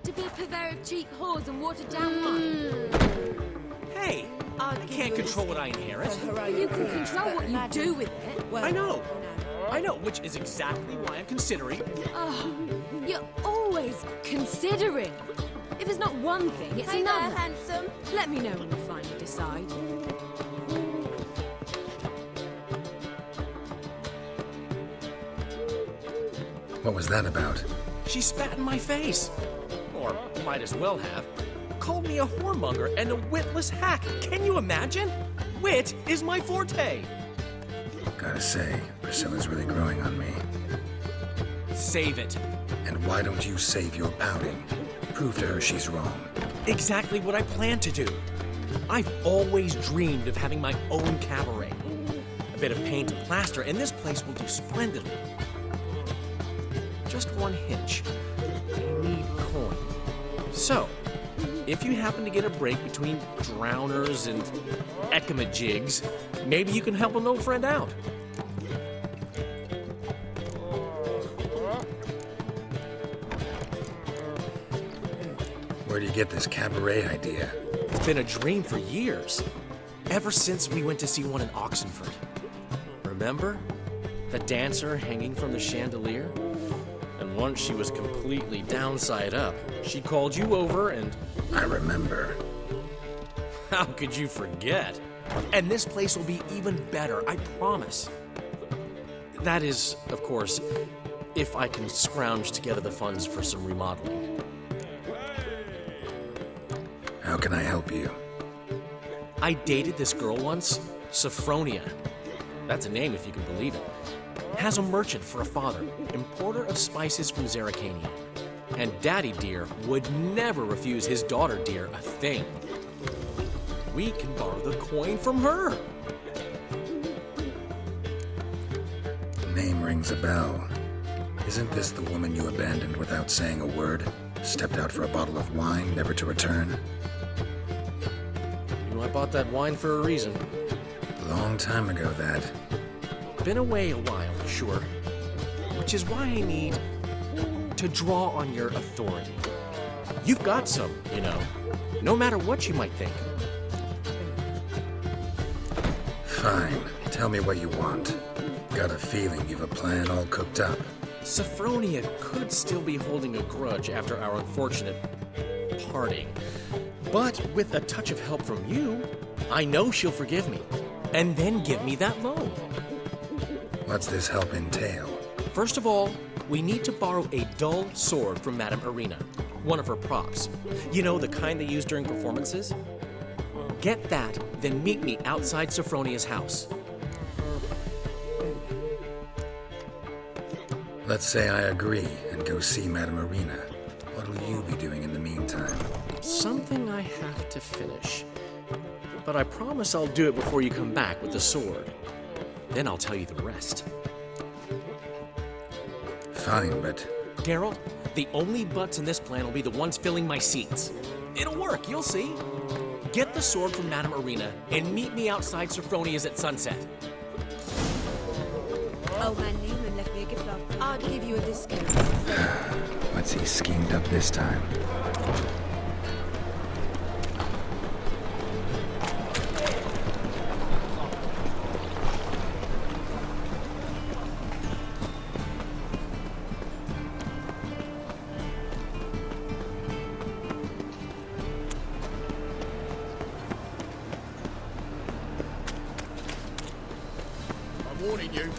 To be a purveyor of cheap whores and watered down wine. Hey, I can't control what I inherit. But you can control what you do with it. I know, which is exactly why I'm considering. Oh, you're always considering. If it's not one thing, it's another. There, handsome. Let me know when you finally decide. What was that about? She spat in my face. Or might as well have. Called me a whoremonger and a witless hack. Can you imagine? Wit is my forte. Gotta say, Priscilla's really growing on me. Save it. And why don't you save your pouting? Prove to her she's wrong. Exactly what I plan to do. I've always dreamed of having my own cabaret. A bit of paint and plaster, and this place will do splendidly. Just one hitch. I need coin. So, if you happen to get a break between drowners and ecamajigs, maybe you can help an old friend out. Where do you get this cabaret idea? It's been a dream for years. Ever since we went to see one in Oxenford. Remember? The dancer hanging from the chandelier? And once she was completely downside up, she called you over and... I remember. How could you forget? And this place will be even better, I promise. That is, of course, if I can scrounge together the funds for some remodeling. How can I help you? I dated this girl once, Sophronia. That's a name if you can believe it. Has a merchant for a father, importer of spices from Zerrikania. And Daddy Dear would never refuse his daughter Dear a thing. We can borrow the coin from her. Name rings a bell. Isn't this the woman you abandoned without saying a word? Stepped out for a bottle of wine, never to return? You know, I bought that wine for a reason. Long time ago, that. Been away a while, sure. Which is why I need to draw on your authority. You've got some, you know, no matter what you might think. Fine. Tell me what you want. Got a feeling you've a plan all cooked up. Sophronia could still be holding a grudge after our unfortunate parting. But with a touch of help from you, I know she'll forgive me. And then give me that loan. What's this help entail? First of all, we need to borrow a dull sword from Madame Arena, one of her props. You know, the kind they use during performances? Get that, then meet me outside Sophronia's house. Let's say I agree and go see Madame Arena. What'll you be doing in the meantime? Something I have to finish. But I promise I'll do it before you come back with the sword. Then I'll tell you the rest. Fine, but... Geralt, the only butts in this plan will be the ones filling my seats. It'll work, you'll see. Get the sword from Madame Arena and meet me outside Sophronia's at sunset. Old man Newman left me a gift last. I'd give you a discount. What's he schemed up this time? I'm warning you.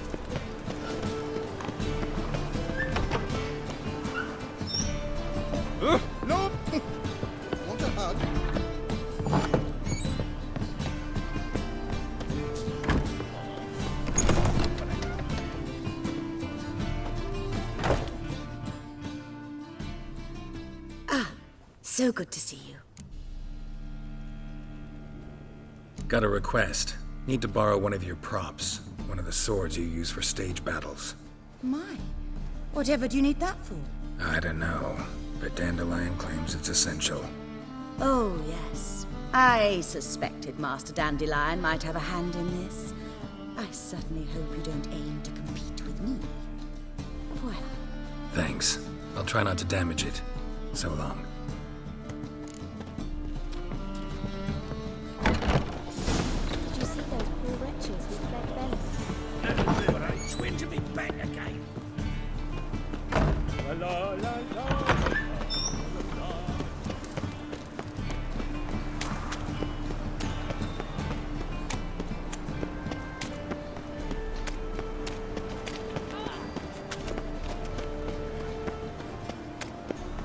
No! Want a hug? So good to see you. Got a request. Need to borrow one of your props. One of the swords you use for stage battles. My. Whatever do you need that for? I don't know, but Dandelion claims it's essential. Oh, yes. I suspected Master Dandelion might have a hand in this. I certainly hope you don't aim to compete with me. Voila. Thanks. I'll try not to damage it. So long. Did you see those poor wretches with red bellies? Twinge me back again.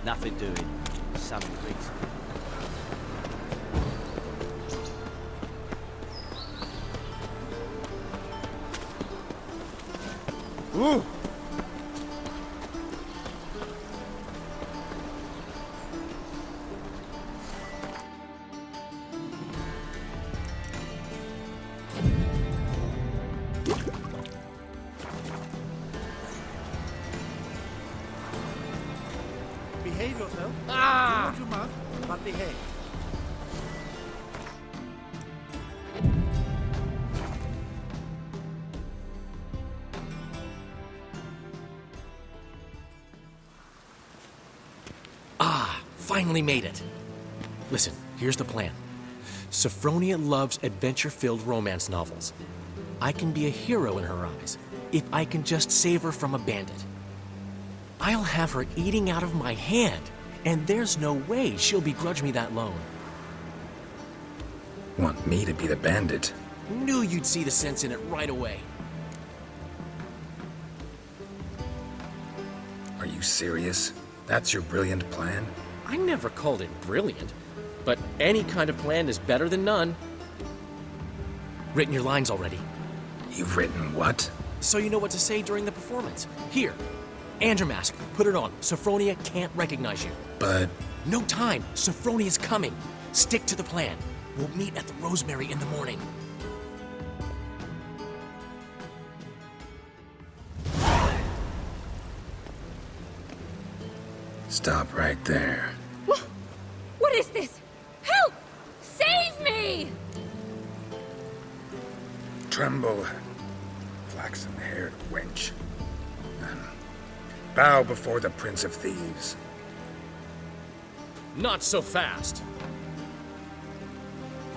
Nothing doing. Some increase. Ooh! Behave yourself. Ah! Not too much, but behave. Finally made it. Listen, here's the plan. Sophronia loves adventure-filled romance novels. I can be a hero in her eyes if I can just save her from a bandit. I'll have her eating out of my hand, and there's no way she'll begrudge me that loan. Want me to be the bandit? Knew you'd see the sense in it right away. Are you serious? That's your brilliant plan? I never called it brilliant, but any kind of plan is better than none. Written your lines already, You've written what? so you know what to say during the performance. Here, and your mask. Put it on. Sophronia can't recognize you. But No time. Sophronia's coming. Stick to the plan. We'll meet at the Rosemary in the morning. stop right there. What is this? Help! Save me! Tremble, flaxen-haired wench. And bow before the Prince of Thieves. Not so fast.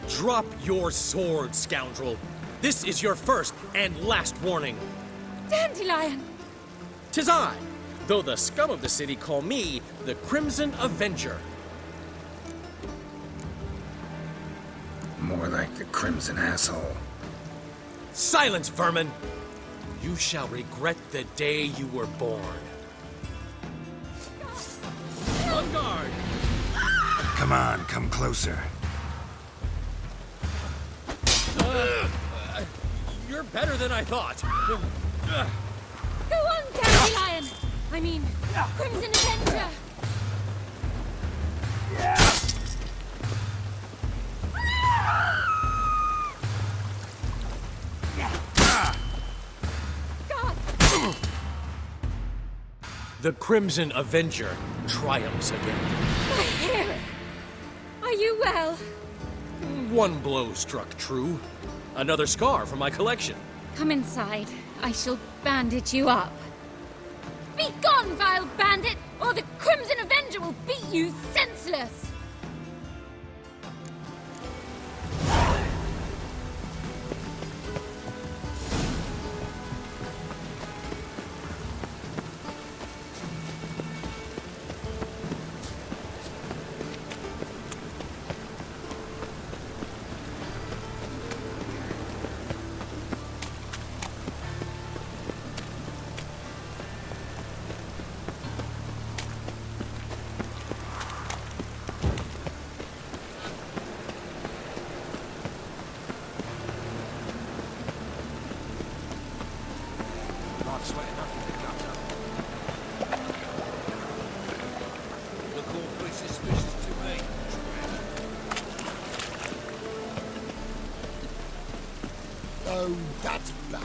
Drop your sword, scoundrel. This is your first and last warning. Dandelion! 'Tis I, though the scum of the city call me the Crimson Avenger. More like the Crimson Asshole. Silence, vermin! You shall regret the day you were born. On guard! Come on, come closer. You're better than I thought. Go on, Dandelion! I mean, Crimson Avenger! God! The Crimson Avenger triumphs again. My hair! Are you well? One blow struck true. Another scar from my collection. Come inside. I shall bandage you up. Be gone, vile bandit, or the Crimson Avenger will beat you senseless! Not sweating nothing to cut up. Look awfully suspicious to me. Oh, that's bad.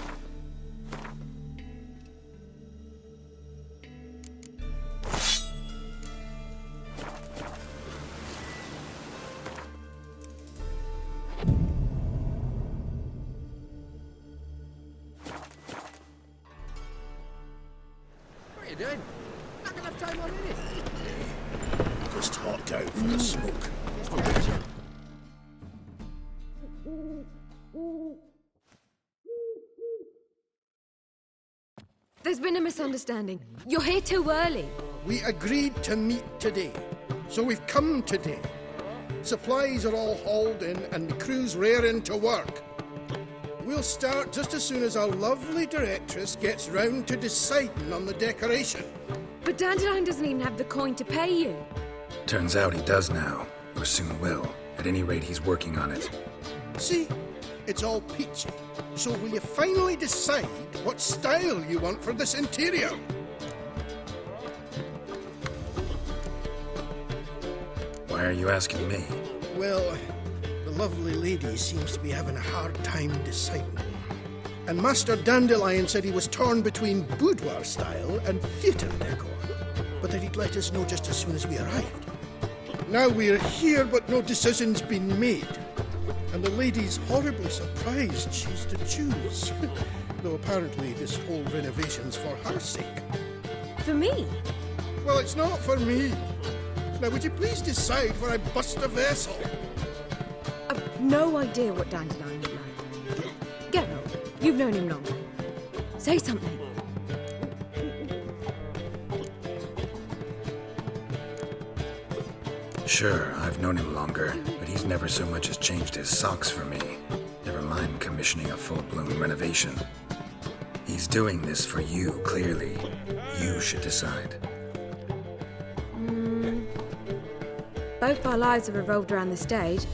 What are you doing? Not enough time on in it. Just hopped out for a smoke. There's been a misunderstanding. You're here too early. We agreed to meet today, so we've come today. Supplies are all hauled in and the crew's raring to work. We'll start just as soon as our lovely directress gets round to deciding on the decoration. But Dandelion doesn't even have the coin to pay you. Turns out he does now, or soon will. At any rate, he's working on it. See? It's all peachy. So will you finally decide what style you want for this interior? Why are you asking me? Well, the lovely lady seems to be having a hard time deciding. And Master Dandelion said he was torn between boudoir style and theatre decor, but that he'd let us know just as soon as we arrived. Now we're here, but no decision's been made. And the lady's horribly surprised she's to choose. Though apparently this whole renovation's for her sake. For me? Well, it's not for me. Now, would you please decide where I bust a vessel? I've no idea what Dandelion would like. Geralt, you've known him longer. Say something. Sure, I've known him longer, but he's never so much as changed his socks for me. Never mind commissioning a full-blown renovation. He's doing this for you, clearly. You should decide. Both our lives have revolved around the stage,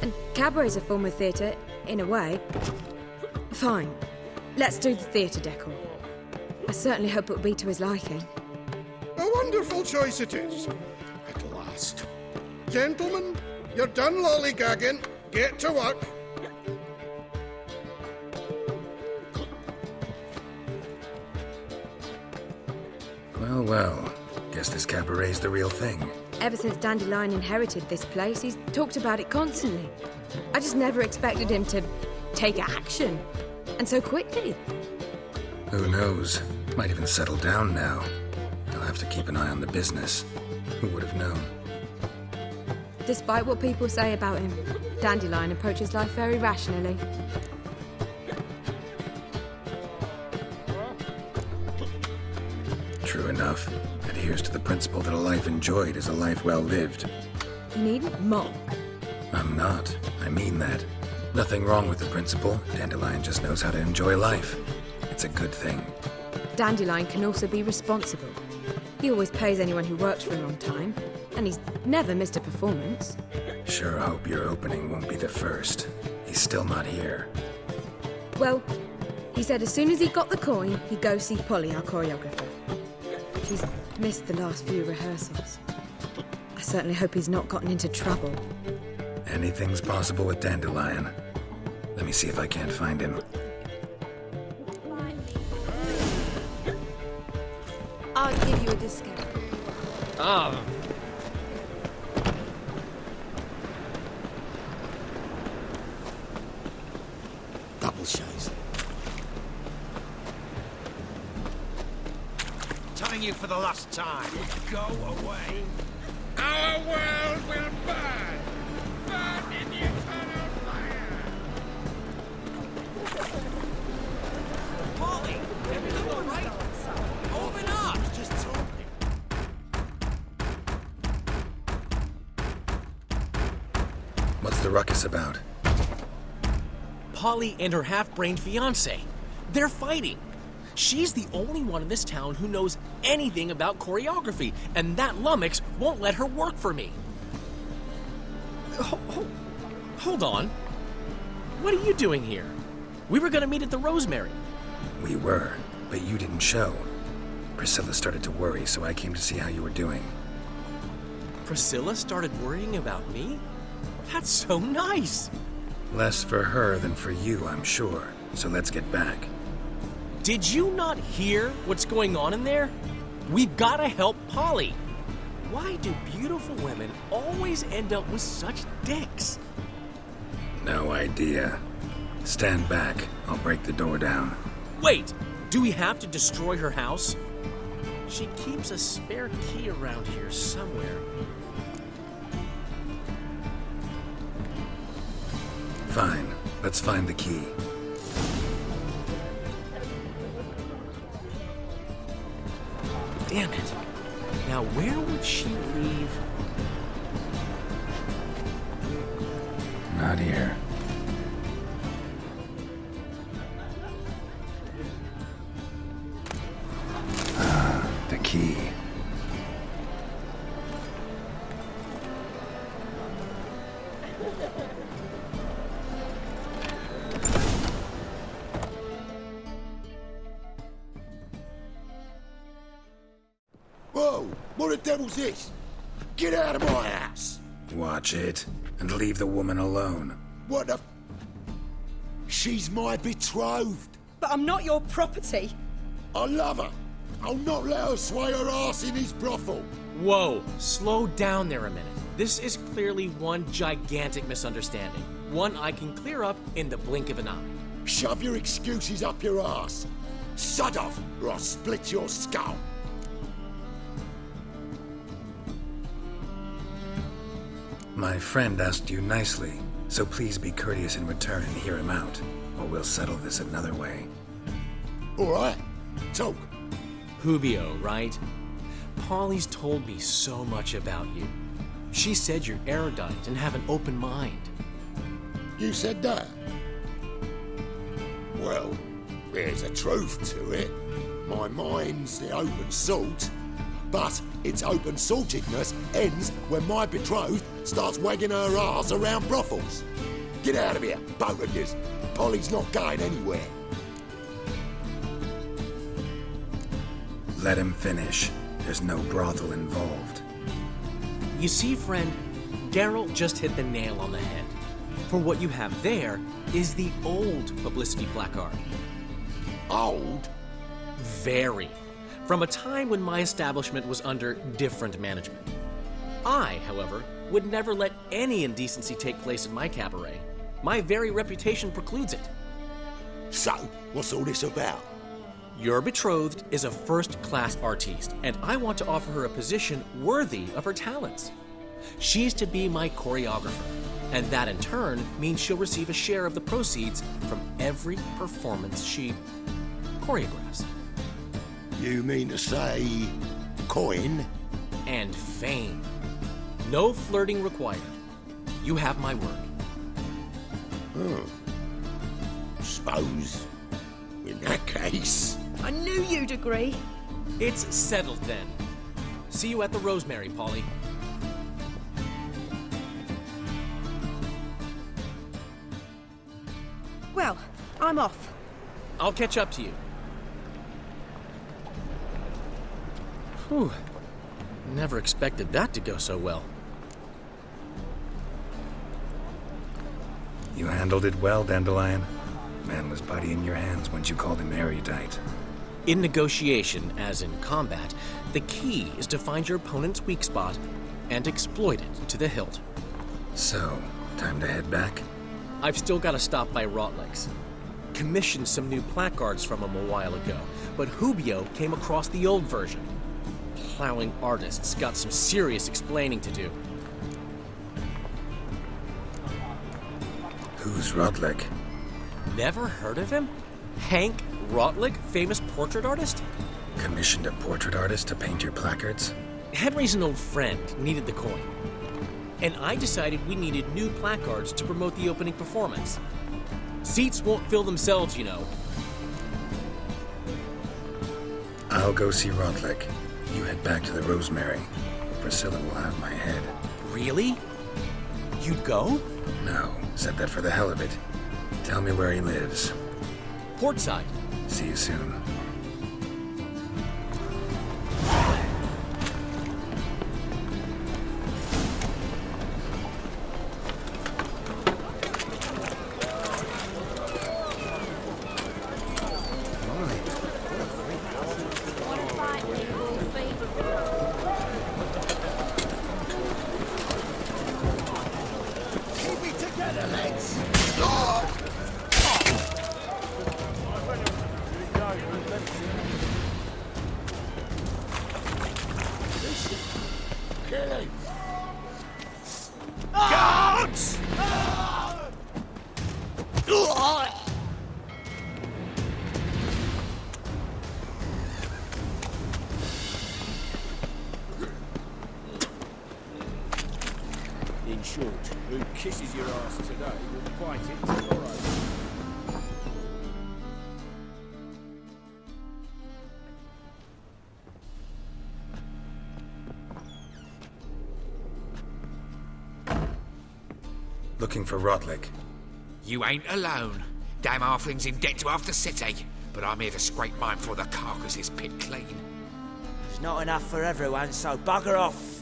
and cabaret's a form of theatre, in a way. Fine. Let's do the theatre decor. I certainly hope it'll be to his liking. A wonderful choice it is. At last. Gentlemen, you're done lollygagging. Get to work. Well, well. Guess this cabaret's the real thing. Ever since Dandelion inherited this place, he's talked about it constantly. I just never expected him to take action. And so quickly. Who knows? Might even settle down now. He'll have to keep an eye on the business. Who would have known? Despite what people say about him, Dandelion approaches life very rationally. True enough. Adheres to the principle that a life enjoyed is a life well lived. You needn't mock. I'm not. I mean that. Nothing wrong with the principle. Dandelion just knows how to enjoy life. It's a good thing. Dandelion can also be responsible. He always pays anyone who works for him on time, and he's never missed a performance. Sure hope your opening won't be the first. He's still not here. Well, he said as soon as he got the coin, he'd go see Polly, our choreographer. She's missed the last few rehearsals. I certainly hope he's not gotten into trouble. Anything's possible with Dandelion. Let me see if I can't find him. I'll give you a discount. Ah. Double shows. Telling you for the last time. Go away. Our world will burn. Burn in the eternal fire. Polly, everything all right? Open up! Just talking. What's the ruckus about? Polly and her half-brained fiancé. They're fighting. She's the only one in this town who knows anything about choreography, and that lummox won't let her work for me. Hold on. What are you doing here? We were gonna meet at the Rosemary. We were, but you didn't show. Priscilla started to worry, so I came to see how you were doing. Priscilla started worrying about me? That's so nice. Less for her than for you, I'm sure. So let's get back. Did you not hear what's going on in there? We've got to help Polly. Why do beautiful women always end up with such dicks? No idea. Stand back. I'll break the door down. Wait, do we have to destroy her house? She keeps a spare key around here somewhere. Fine. Let's find the key. Damn it. Now, where would she leave? Not here. Ah, the key. Whoa! What the devil's this? Get out of my house! Watch it, and leave the woman alone. What the... She's my betrothed. But I'm not your property. I love her. I'll not let her sway her ass in his brothel. Whoa, slow down there a minute. This is clearly one gigantic misunderstanding. One I can clear up in the blink of an eye. Shove your excuses up your ass. Sod off, or I'll split your skull. My friend asked you nicely, so please be courteous in return and hear him out, or we'll settle this another way. All right, talk. Hubio, right? Polly's told me so much about you. She said you're erudite and have an open mind. You said that? Well, there's a truth to it. My mind's the open salt, but its open-saltedness ends when my betrothed starts wagging her arse around brothels. Get out of here, both of yous. Polly's not going anywhere. Let him finish. There's no brothel involved. You see, friend, Geralt just hit the nail on the head. For what you have there is the old publicity placard. Old? Very. From a time when my establishment was under different management. I, however, would never let any indecency take place in my cabaret. My very reputation precludes it. So, what's all this about? Your betrothed is a first-class artiste, and I want to offer her a position worthy of her talents. She's to be my choreographer, and that in turn means she'll receive a share of the proceeds from every performance she choreographs. You mean to say... coin? And fame. No flirting required. You have my word. Suppose... in that case... I knew you'd agree. It's settled then. See you at the Rosemary, Polly. Well, I'm off. I'll catch up to you. Whew. Never expected that to go so well. You handled it well, Dandelion. Man was bloody in your hands once you called him erudite. In negotiation, as in combat, the key is to find your opponent's weak spot and exploit it to the hilt. So, time to head back? I've still got to stop by Rotlegs. Commissioned some new placards from him a while ago, but Hubio came across the old version. Plowing artists got some serious explaining to do. Who's Rotleg? Never heard of him? Hank Rotleg, famous portrait artist? Commissioned a portrait artist to paint your placards? Henry's an old friend, needed the coin. And I decided we needed new placards to promote the opening performance. Seats won't fill themselves, you know. I'll go see Rotleg. You head back to the Rosemary. Priscilla will have my head. Really? You'd go? No, said that for the hell of it. Tell me where he lives. Portside. See you soon. Keep it together, lads! Kill him! Guards! In short, who kisses your ass today will fight it tomorrow. Looking for Rotlick. You ain't alone. Damn halfling's in debt to half the city, but I'm here to scrape mine for the carcass is pit clean. There's not enough for everyone, so bugger off.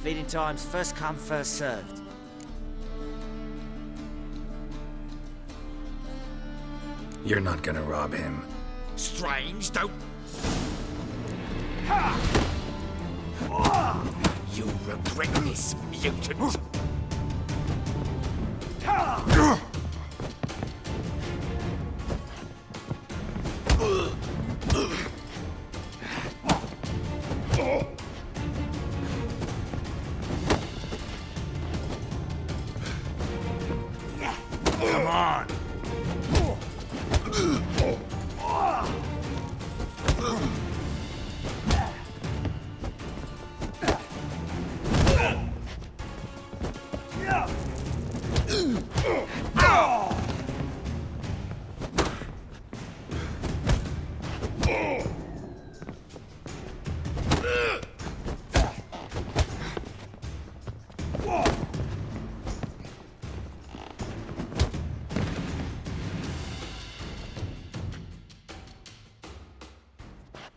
Feeding time's first come, first served. You're not gonna rob him. Strange, don't... You'll regret this, mutant. Come on!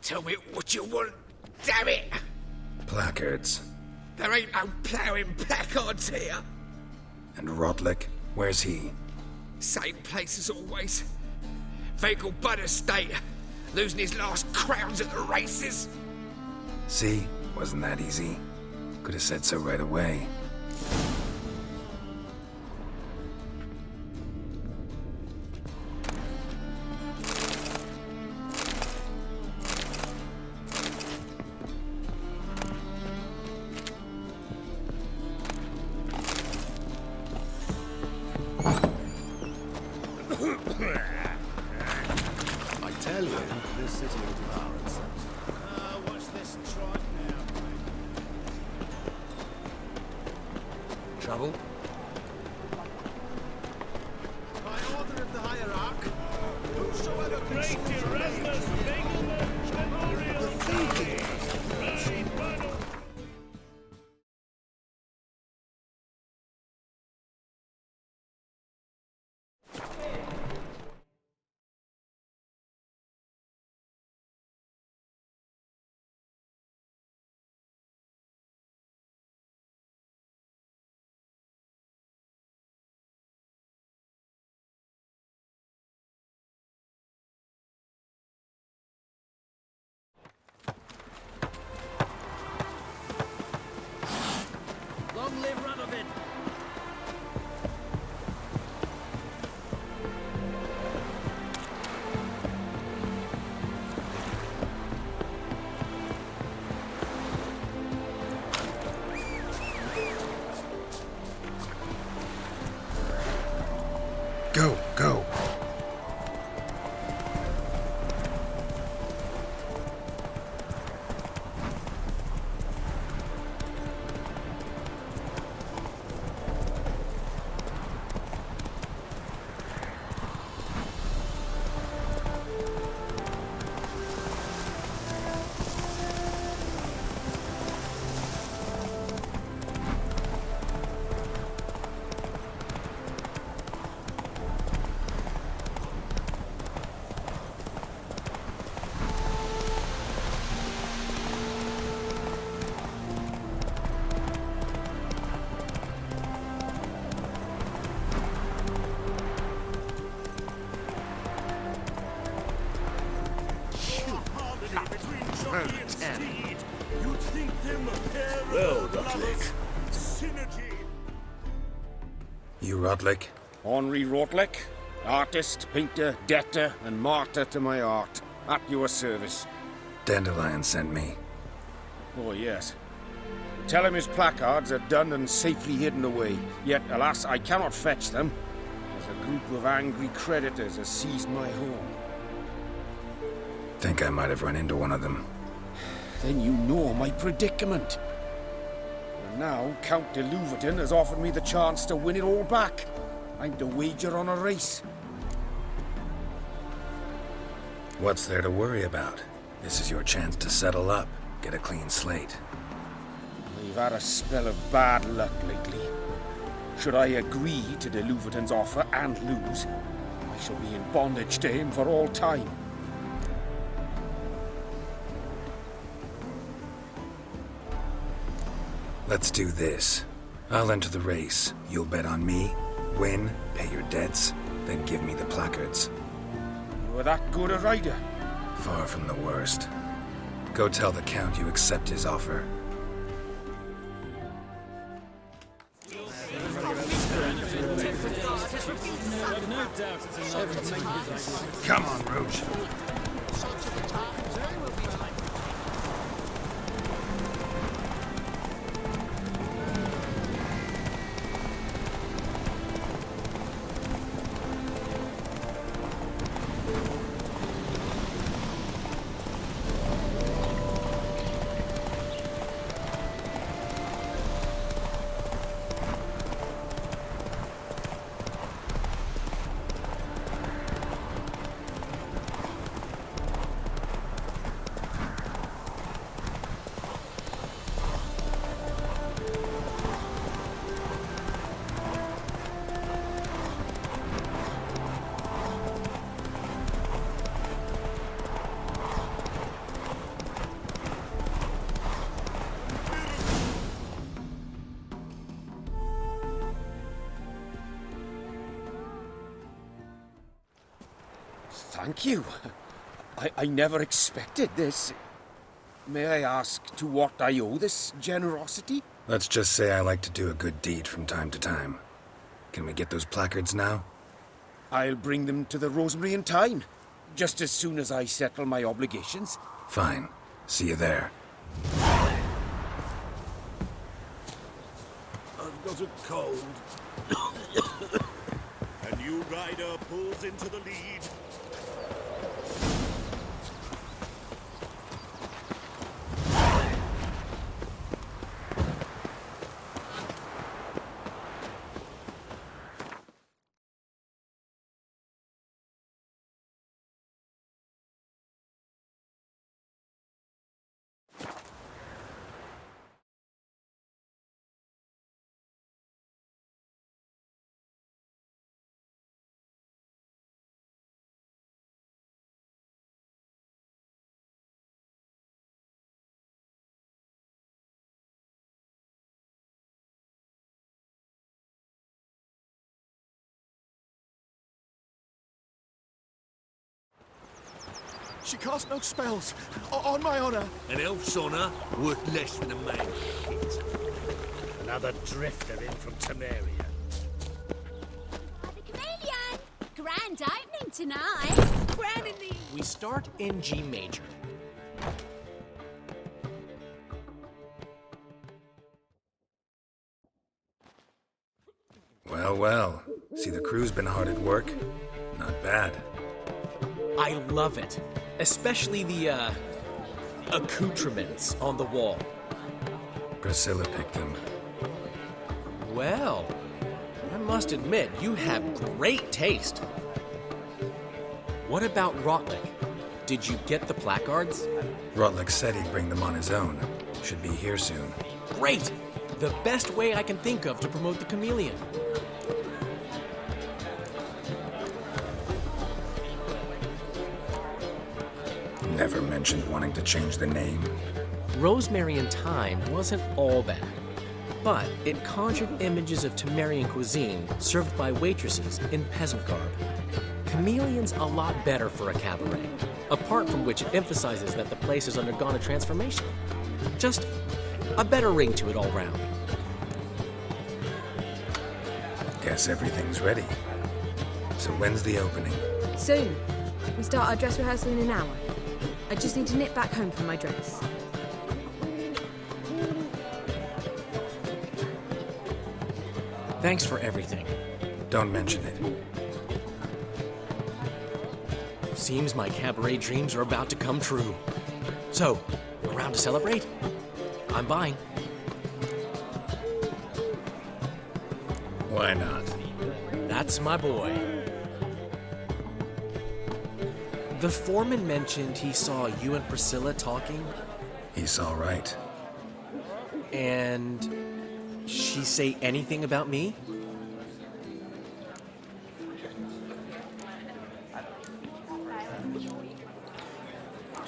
Tell me what you want, damn it! Placards. There ain't no ploughing placards here. And Rotlick? Where's he? Same place as always. Vehicle Bud Estate. Losing his last crowns at the races. See? Wasn't that easy? Could have said so right away. I tell you, this city will devour itself. What's this tripe now? Trouble? By order of the hierarch, whosoever great Erasmus Begelman's memorial feast. Long live Radovid! Go, go. You'd think them a pair of brothers. Synergy. You Rotlick? Henri Rotlick, artist, painter, debtor, and martyr to my art. At your service. Dandelion sent me. Oh, yes. Tell him his placards are done and safely hidden away. Yet, alas, I cannot fetch them, as as a group of angry creditors has seized my home. Think I might have run into one of them. Then you know my predicament. And now Count de Louverton has offered me the chance to win it all back. I'm to wager on a race. What's there to worry about? This is your chance to settle up, get a clean slate. I've had a spell of bad luck lately. Should I agree to de Louverton's offer and lose, I shall be in bondage to him for all time. Let's do this. I'll enter the race. You'll bet on me, win, pay your debts, then give me the placards. You were that good a rider? Far from the worst. Go tell the Count you accept his offer. Come on, Rouge. Thank you. I never expected this. May I ask to what I owe this generosity? Let's just say I like to do a good deed from time to time. Can we get those placards now? I'll bring them to the Rosemary in time, just as soon as I settle my obligations. Fine. See you there. I've got a cold. A new rider pulls into the lead. She cast no spells, on my honor. An elf's honor worth less than a man's shit. Another drifter in from Temeria. Chameleon! Grand opening tonight. Grand in the... We start in G major. Well, well. See, the crew's been hard at work. Not bad. I love it. Especially the, accoutrements on the wall. Priscilla picked them. Well, I must admit, you have great taste. What about Rotlick? Did you get the placards? Rotlick said he'd bring them on his own. Should be here soon. Great! The best way I can think of to promote the chameleon. Never mentioned wanting to change the name. Rosemary in Time wasn't all bad, but it conjured images of Temerian cuisine served by waitresses in peasant garb. Chameleon's a lot better for a cabaret, apart from which it emphasizes that the place has undergone a transformation. Just a better ring to it all round. Guess everything's ready. So when's the opening? Soon. We start our dress rehearsal in an hour. I just need to nip back home for my dress. Thanks for everything. Don't mention it. Seems my cabaret dreams are about to come true. So, around to celebrate? I'm buying. Why not? That's my boy. The foreman mentioned he saw you and Priscilla talking. He's all right. And she say anything about me?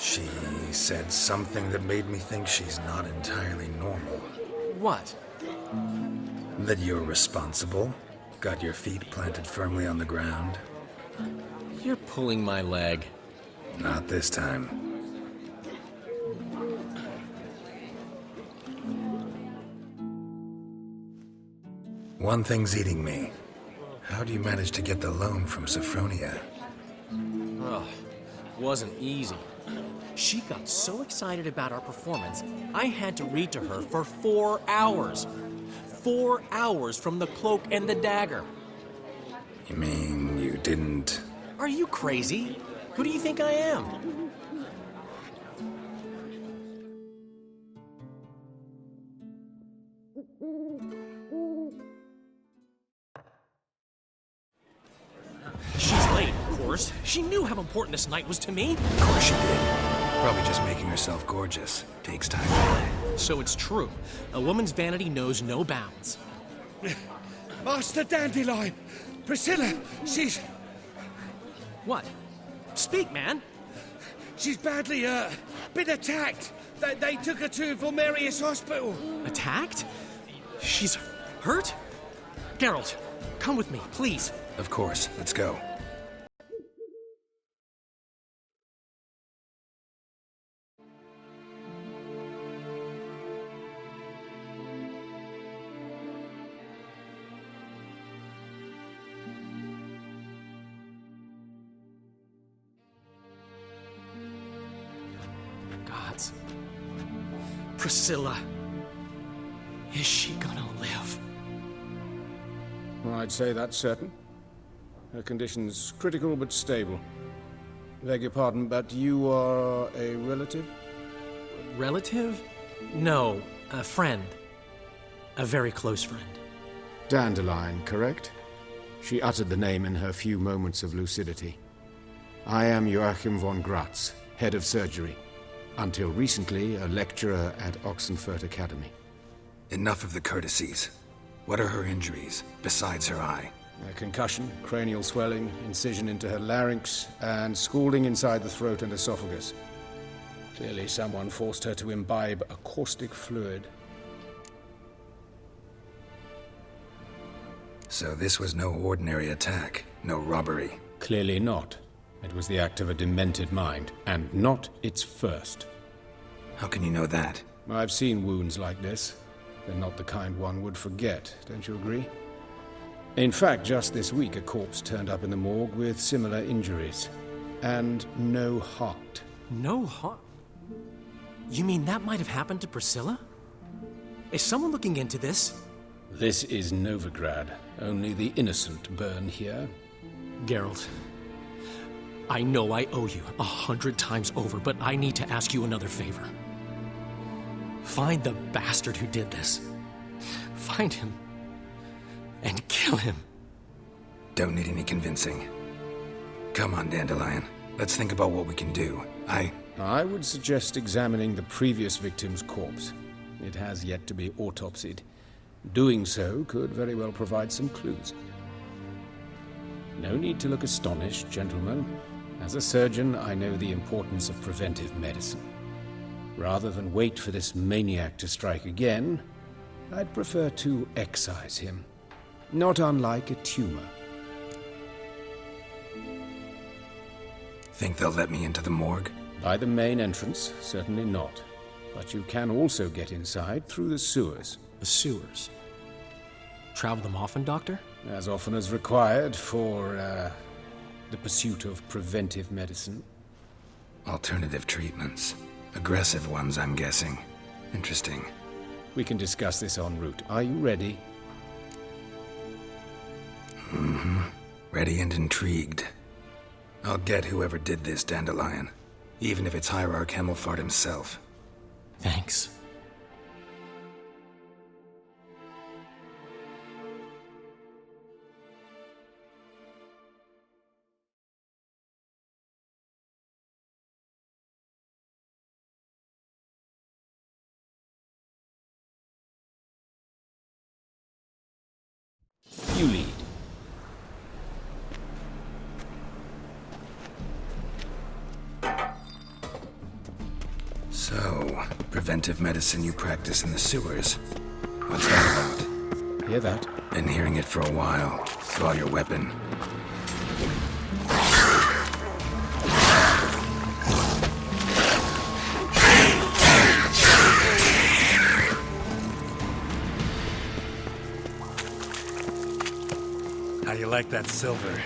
She said something that made me think she's not entirely normal. What? That you're responsible, got your feet planted firmly on the ground. You're pulling my leg. Not this time. One thing's eating me. How do you manage to get the loan from Sophronia? Ugh, wasn't easy. She got so excited about our performance, I had to read to her for 4 hours. 4 hours from the Cloak and the Dagger. You mean you didn't... Are you crazy? Who do you think I am? She's late, of course. She knew how important this night was to me. Of course she did. Probably just making herself gorgeous. Takes time. So it's true. A woman's vanity knows no bounds. Master Dandelion! Priscilla, she's... What? Speak, man. She's badly, been attacked. They took her to Vulmerius Hospital. Attacked? She's hurt? Geralt, come with me, please. Of course. Let's go. Gods. Priscilla. Is she gonna live? I'd say that's certain. Her condition's critical but stable. Beg your pardon, but you are a relative? Relative? No, a friend. A very close friend. Dandelion, correct? She uttered the name in her few moments of lucidity. I am Joachim von Gratz, head of surgery. Until recently, a lecturer at Oxenfurt Academy. Enough of the courtesies. What are her injuries, besides her eye? A concussion, cranial swelling, incision into her larynx, and scalding inside the throat and esophagus. Clearly someone forced her to imbibe a caustic fluid. So this was no ordinary attack, no robbery. Clearly not. It was the act of a demented mind, and not its first. How can you know that? I've seen wounds like this. They're not the kind one would forget, don't you agree? In fact, just this week a corpse turned up in the morgue with similar injuries. And no heart. No heart? You mean that might have happened to Priscilla? Is someone looking into this? This is Novigrad. Only the innocent burn here. Geralt, I know I owe you 100 times over, but I need to ask you another favor. Find the bastard who did this. Find him. And kill him. Don't need any convincing. Come on, Dandelion. Let's think about what we can do. I would suggest examining the previous victim's corpse. It has yet to be autopsied. Doing so could very well provide some clues. No need to look astonished, gentlemen. As a surgeon, I know the importance of preventive medicine. Rather than wait for this maniac to strike again, I'd prefer to excise him. Not unlike a tumor. Think they'll let me into the morgue? By the main entrance, certainly not. But you can also get inside through the sewers. The sewers? Travel them often, Doctor? As often as required for, the pursuit of preventive medicine. Alternative treatments. Aggressive ones, I'm guessing. Interesting. We can discuss this en route. Are you ready? Mm-hmm. Ready and intrigued. I'll get whoever did this, Dandelion. Even if it's Hierarch Hemmelfart himself. Thanks. You lead. So, preventive medicine you practice in the sewers. What's that about? Hear that? Been hearing it for a while. Draw your weapon. How you like that silver?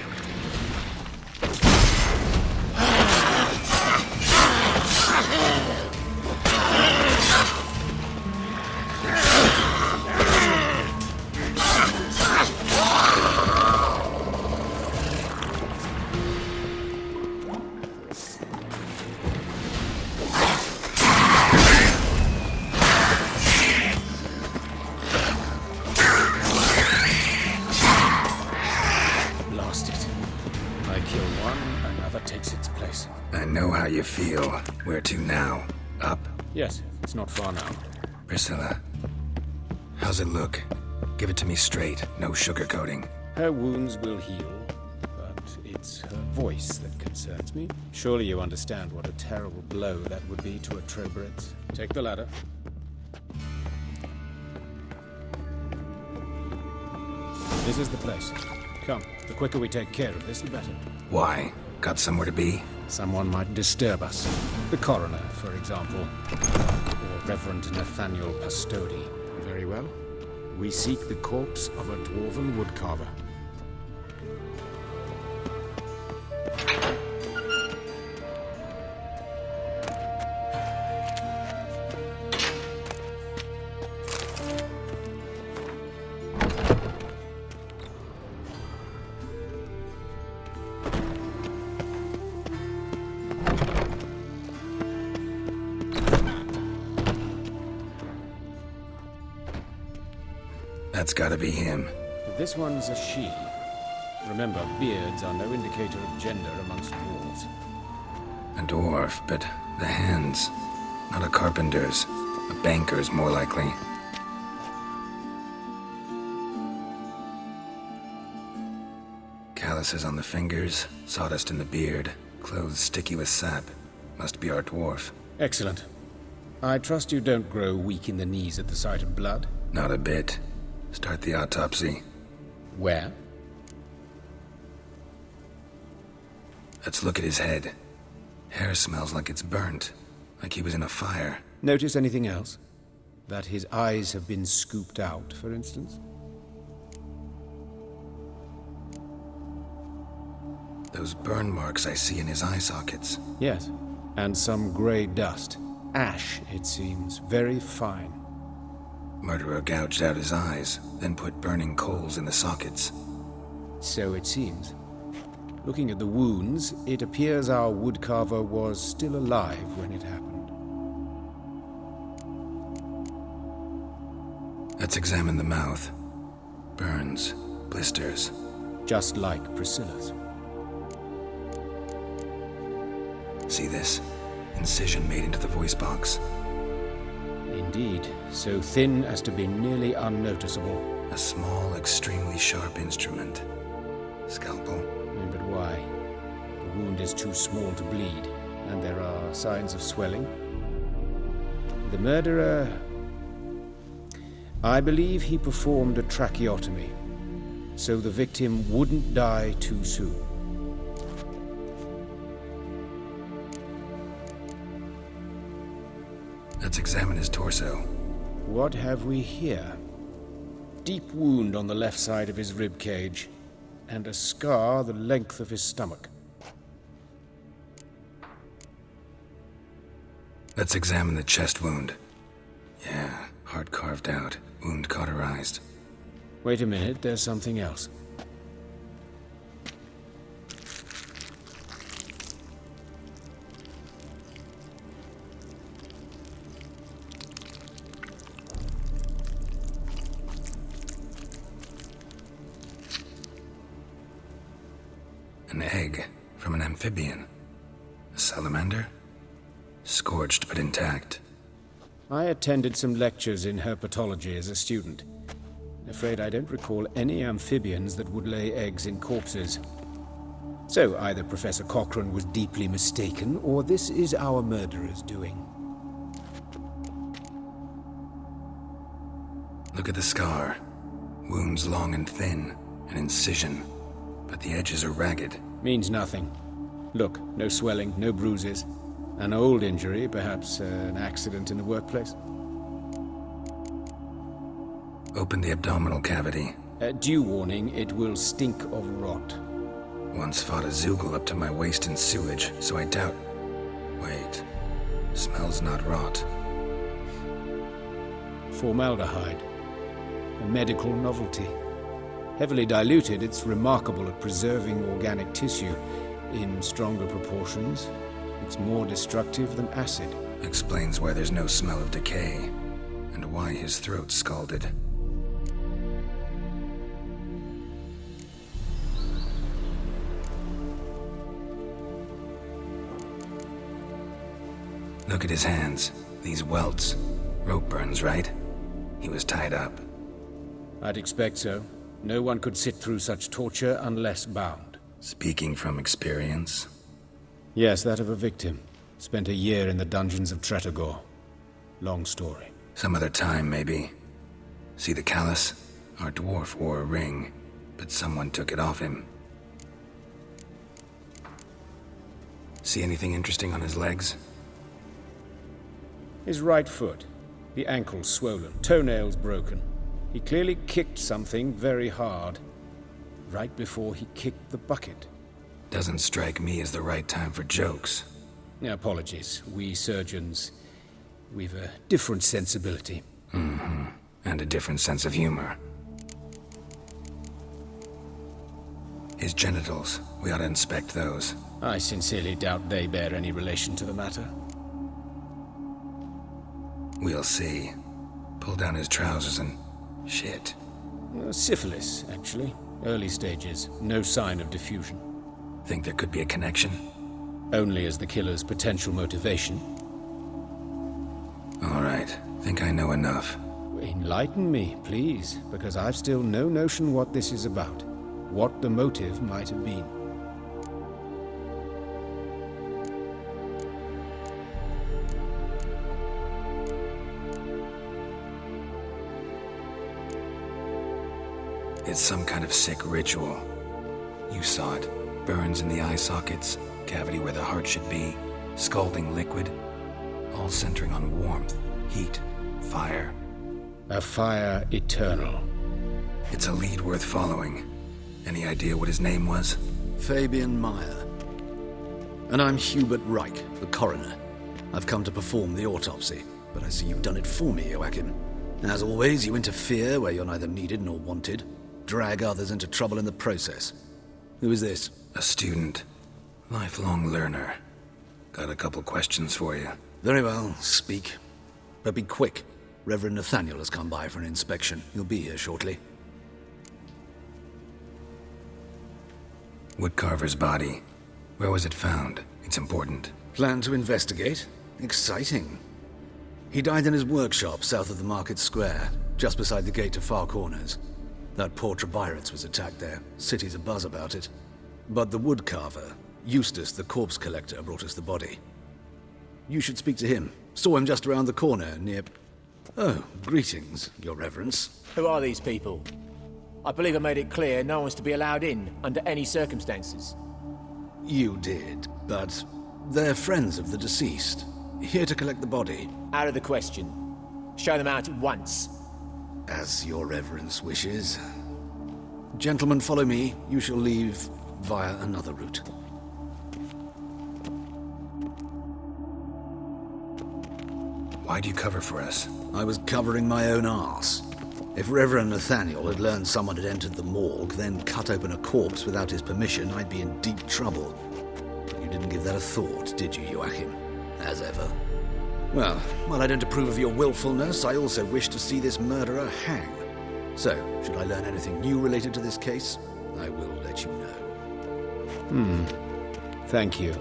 I know how you feel. Where to now? Up? Yes, it's not far now. Priscilla, how's it look? Give it to me straight, no sugarcoating. Her wounds will heal, but it's her voice that concerns me. Surely you understand what a terrible blow that would be to a Troberet. Take the ladder. This is the place. Come, the quicker we take care of this, the better. Why? Got somewhere to be? Someone might disturb us. The coroner, for example. Or Reverend Nathaniel Pastodi. Very well. We seek the corpse of a dwarven woodcarver. That's gotta be him. This one's a she. Remember, beards are no indicator of gender amongst dwarves. A dwarf, but the hands. Not a carpenter's. A banker's, more likely. Calluses on the fingers, sawdust in the beard, clothes sticky with sap. Must be our dwarf. Excellent. I trust you don't grow weak in the knees at the sight of blood? Not a bit. Start the autopsy. Where? Let's look at his head. Hair smells like it's burnt, like he was in a fire. Notice anything else? That his eyes have been scooped out, for instance? Those burn marks I see in his eye sockets. Yes, and some grey dust. Ash, it seems. Very fine. Murderer gouged out his eyes, then put burning coals in the sockets. So it seems. Looking at the wounds, it appears our woodcarver was still alive when it happened. Let's examine the mouth. Burns, blisters. Just like Priscilla's. See this? Incision made into the voice box. Indeed, so thin as to be nearly unnoticeable. A small, extremely sharp instrument. Scalpel? But why? The wound is too small to bleed, and there are signs of swelling. The murderer... I believe he performed a tracheotomy, so the victim wouldn't die too soon. Let's examine his torso. What have we here? Deep wound on the left side of his rib cage, and a scar the length of his stomach. Let's examine the chest wound. Yeah, heart carved out, wound cauterized. Wait a minute, there's something else. An egg from an amphibian. A salamander? Scorched but intact. I attended some lectures in herpetology as a student. Afraid I don't recall any amphibians that would lay eggs in corpses. So either Professor Cochrane was deeply mistaken, or this is our murderer's doing. Look at the scar. Wounds long and thin, an incision, but the edges are ragged. Means nothing. Look, no swelling, no bruises. An old injury, perhaps an accident in the workplace. Open the abdominal cavity. Due warning, it will stink of rot. Once fought a Zoogle up to my waist in sewage, so I doubt... Wait. Smells not rot. Formaldehyde. A medical novelty. Heavily diluted, it's remarkable at preserving organic tissue. In stronger proportions, it's more destructive than acid. Explains why there's no smell of decay, and why his throat's scalded. Look at his hands. These welts. Rope burns, right? He was tied up. I'd expect so. No one could sit through such torture unless bound. Speaking from experience? Yes, that of a victim. Spent a year in the dungeons of Tretogor. Long story. Some other time, maybe. See the callus? Our dwarf wore a ring, but someone took it off him. See anything interesting on his legs? His right foot. The ankle swollen, toenails broken. He clearly kicked something very hard. Right before he kicked the bucket. Doesn't strike me as the right time for jokes. Apologies. We surgeons, we've a different sensibility. Mm-hmm. And a different sense of humor. His genitals, we ought to inspect those. I sincerely doubt they bear any relation to the matter. We'll see. Pull down his trousers and... shit. Syphilis, actually. Early stages. No sign of diffusion. Think there could be a connection? Only as the killer's potential motivation. All right. Think I know enough. Enlighten me, please, because I've still no notion what this is about. What the motive might have been. It's some kind of sick ritual. You saw it. Burns in the eye sockets, cavity where the heart should be, scalding liquid, all centering on warmth, heat, fire. A fire eternal. It's a lead worth following. Any idea what his name was? Fabian Meyer. And I'm Hubert Reich, the coroner. I've come to perform the autopsy, but I see you've done it for me, Joachim. As always, you interfere where you're neither needed nor wanted. Drag others into trouble in the process. Who is this? A student. Lifelong learner. Got a couple questions for you. Very well, speak. But be quick. Reverend Nathaniel has come by for an inspection. He'll be here shortly. Woodcarver's body. Where was it found? It's important. Plan to investigate? Exciting. He died in his workshop south of the market square, just beside the gate to Far Corners. That poor Trebirates was attacked there. City's abuzz about it. But the woodcarver, Eustace the corpse collector, brought us the body. You should speak to him. Saw him just around the corner near... Oh, greetings, your reverence. Who are these people? I believe I made it clear no one's to be allowed in under any circumstances. You did, but they're friends of the deceased. Here to collect the body. Out of the question. Show them out at once. As your reverence wishes. Gentlemen, follow me. You shall leave via another route. Why do you cover for us? I was covering my own arse. If Reverend Nathaniel had learned someone had entered the morgue, then cut open a corpse without his permission, I'd be in deep trouble. But you didn't give that a thought, did you, Joachim? As ever. Well, while I don't approve of your willfulness, I also wish to see this murderer hang. So, should I learn anything new related to this case, I will let you know. Thank you.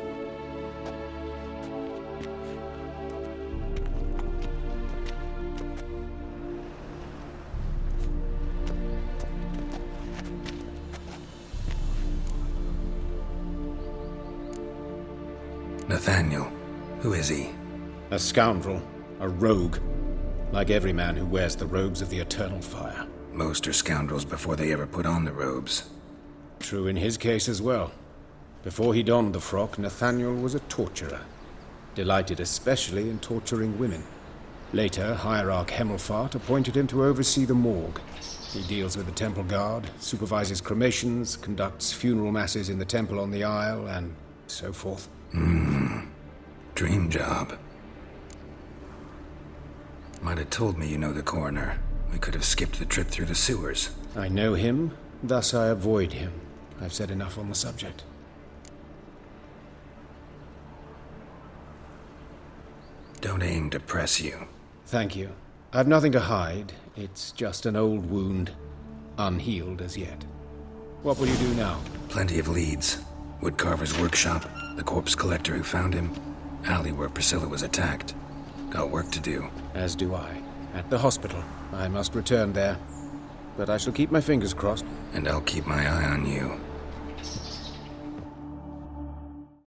Nathaniel. Who is he? A scoundrel. A rogue. Like every man who wears the robes of the Eternal Fire. Most are scoundrels before they ever put on the robes. True in his case as well. Before he donned the frock, Nathaniel was a torturer. Delighted especially in torturing women. Later, Hierarch Hemmelfart appointed him to oversee the morgue. He deals with the temple guard, supervises cremations, conducts funeral masses in the temple on the Isle, and so forth. Dream job. Might have told me you know the coroner. We could have skipped the trip through the sewers. I know him, thus I avoid him. I've said enough on the subject. Don't aim to press you. Thank you. I've nothing to hide. It's just an old wound, unhealed as yet. What will you do now? Plenty of leads. Woodcarver's workshop, the corpse collector who found him, alley where Priscilla was attacked. Got work to do. As do I. At the hospital. I must return there. But I shall keep my fingers crossed. And I'll keep my eye on you.